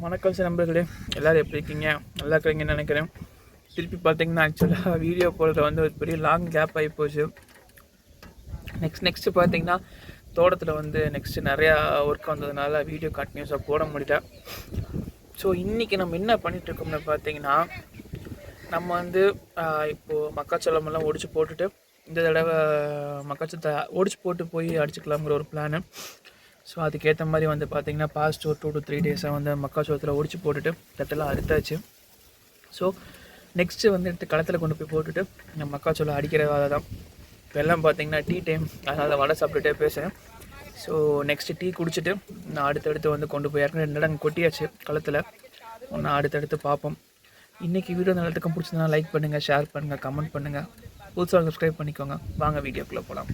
வணக்கம் சார் நண்பர்களே, எல்லோரும் எப்படி இருக்கீங்க? நல்லா இருக்கிறீங்கன்னு நினைக்கிறேன். திருப்பி பார்த்தீங்கன்னா ஆக்சுவலாக வீடியோ போடுறது வந்து ஒரு பெரிய லாங் கேப் ஆகி போச்சு. நெக்ஸ்ட்டு பார்த்தீங்கன்னா தோட்டத்தில் வந்து நெக்ஸ்ட்டு நிறையா ஒர்க் வந்ததுனால வீடியோ கண்டினியூஸாக போட முடியல. ஸோ இன்றைக்கி நம்ம என்ன பண்ணிகிட்ருக்கோம்னு பார்த்தீங்கன்னா, நம்ம வந்து இப்போது மக்காச்சோளமெல்லாம் ஒடிச்சு போட்டுட்டு இந்த தடவை மக்காச்சோளத்தை ஒடிச்சு போட்டு போய் அடிச்சுக்கலாங்கிற ஒரு பிளானு. ஸோ அதுக்கேற்ற மாதிரி வந்து பார்த்திங்கன்னா பாஸ்ட் ஒரு 2 to 3 டேஸாக வந்து மக்காச்சோளத்தில் ஒடிச்சு போட்டுட்டு தட்டெல்லாம் அறுத்தாச்சு. ஸோ நெக்ஸ்ட்டு வந்து எடுத்து களத்தில் கொண்டு போய் போட்டுட்டு நம்ம மக்காச்சோளம் அடிக்கிற வேலை தான். இப்போ எல்லாம் பார்த்திங்கன்னா டீ டைம், அதனால் வடை சாப்பிட்டுட்டே பேசுகிறேன். ஸோ நெக்ஸ்ட்டு டீ குடிச்சிட்டு நான் அடுத்தடுத்து வந்து கொண்டு போய் ஏற்கனவே 2 இடம் கொட்டியாச்சு களத்தில். நான் அடுத்தடுத்து பார்ப்போம். இன்றைக்கி வீடியோ நல்லதுக்கும் பிடிச்சதுனா லைக் பண்ணுங்கள், ஷேர் பண்ணுங்கள், கமெண்ட் பண்ணுங்கள், புதுசாக சப்ஸ்கிரைப் பண்ணிக்கோங்க. வாங்க வீடியோக்குள்ளே போகலாம்.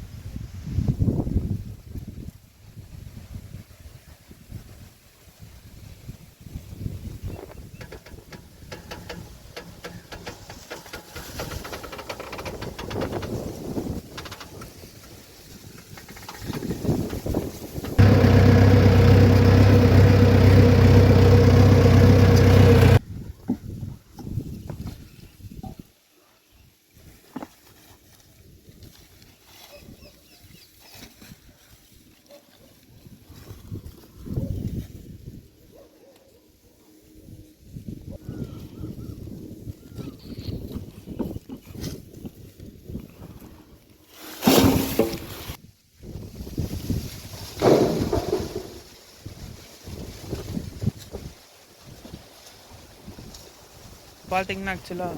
பார்த்திங்கன்னா ஆக்சுவலாக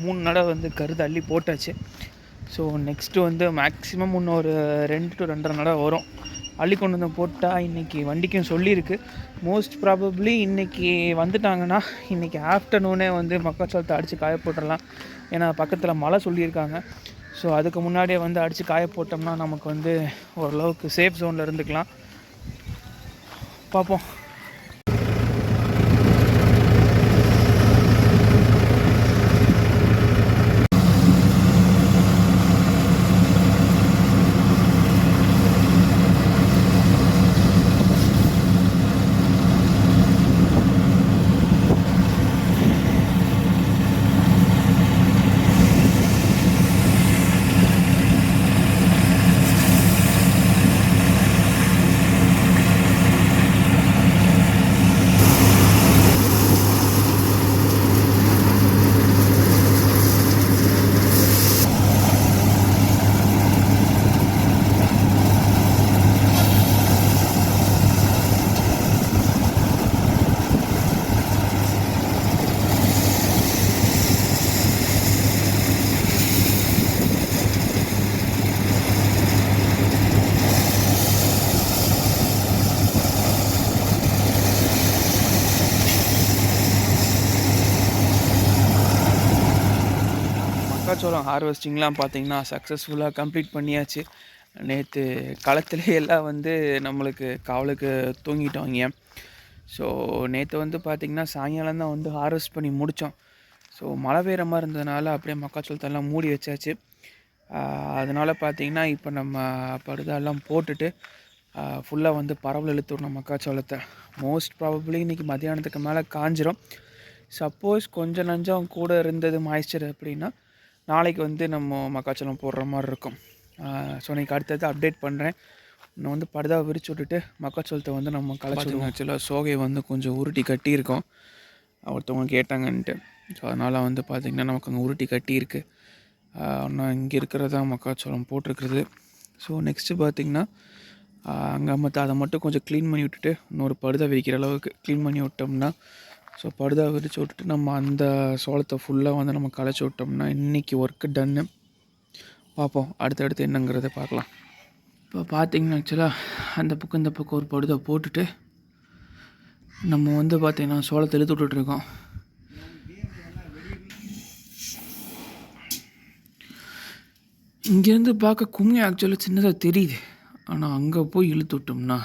3 நடை வந்து கருது அள்ளி போட்டாச்சு. ஸோ நெக்ஸ்ட்டு வந்து மேக்ஸிமம் இன்னும் ஒரு 2 to 2.5 நடை வரும். அள்ளி கொண்டு வந்து போட்டால் இன்றைக்கி வண்டிக்கும் சொல்லியிருக்கு. மோஸ்ட் ப்ராபப்ளி இன்றைக்கி வந்துட்டாங்கன்னா இன்றைக்கி ஆஃப்டர்நூனே வந்து மக்காச்சோளத்தை அடித்து காய போட்டுடலாம். ஏன்னா பக்கத்தில் மழை சொல்லியிருக்காங்க. ஸோ அதுக்கு முன்னாடியே வந்து அடித்து காய போட்டோம்னா நமக்கு வந்து ஓரளவுக்கு சேஃப் ஜோனில் இருந்துக்கலாம். பார்ப்போம். மக்காச்சோளம் ஹார்வெஸ்டிங்லாம் பார்த்திங்கன்னா சக்ஸஸ்ஃபுல்லாக கம்ப்ளீட் பண்ணியாச்சு. நேற்று களத்துலேயே எல்லாம் வந்து நம்மளுக்கு காவலுக்கு தூங்கிட்டோங்க. ஸோ நேற்று வந்து பார்த்திங்கன்னா சாயங்காலம் தான் வந்து ஹார்வெஸ்ட் பண்ணி முடித்தோம். ஸோ மழை பெய்கிற மாதிரி இருந்ததுனால அப்படியே மக்காச்சோளத்தெல்லாம் மூடி வச்சாச்சு. அதனால் பார்த்திங்கன்னா இப்போ நம்ம படுதாலாம் போட்டுட்டு ஃபுல்லாக வந்து பரவல் இழுத்துடணும் மக்காச்சோளத்தை. மோஸ்ட் ப்ராபப்ளி இன்றைக்கி மத்தியானத்துக்கு மேலே காஞ்சிரும். சப்போஸ் கொஞ்சம் நஞ்சம் கூட இருந்தது மாய்ஸ்சர் அப்படின்னா நாளைக்கு வந்து நம்ம மக்காச்சோளம் போடுற மாதிரி இருக்கும். ஸோ இன்றைக்கி அடுத்தது அப்டேட் பண்ணுறேன். இன்னும் வந்து படுதாவை விரிச்சு விட்டுட்டு மக்காச்சோளத்தை வந்து நம்ம களைச்சிடுவோம். ஆக்சுவலாக சோகை வந்து கொஞ்சம் உருட்டி கட்டியிருக்கோம், ஒருத்தவங்க கேட்டாங்கன்ட்டு. ஸோ அதனால் வந்து பார்த்திங்கன்னா நமக்கு அங்கே உருட்டி கட்டியிருக்கு. நான் இங்கே இருக்கிறதா மக்காச்சோளம் போட்டிருக்கிறது. ஸோ நெக்ஸ்ட்டு பார்த்திங்கன்னா அங்கே அதை மட்டும் கொஞ்சம் க்ளீன் பண்ணி விட்டுட்டு இன்னொரு படுதா விரிக்கிற அளவுக்கு க்ளீன் பண்ணி விட்டோம்னா, ஸோ படுதா விரித்து விட்டுட்டு நம்ம அந்த சோளத்தை ஃபுல்லாக வந்து நம்ம களைச்சி விட்டோம்னா இன்றைக்கி ஒர்க்கு டன்னு. பார்ப்போம் அடுத்தடுத்து என்னங்கிறத பார்க்கலாம். இப்போ பார்த்திங்கன்னா ஆக்சுவலாக அந்த பக்கம் இந்த பக்கம் ஒரு படுதா போட்டுட்டு நம்ம வந்து பார்த்திங்கன்னா சோளத்தை இழுத்து விட்டுட்ருக்கோம். இங்கேருந்து பார்க்க கும்மி ஆக்சுவலாக சின்னதாக தெரியுது, ஆனால் அங்கே போய் இழுத்து விட்டோம்னா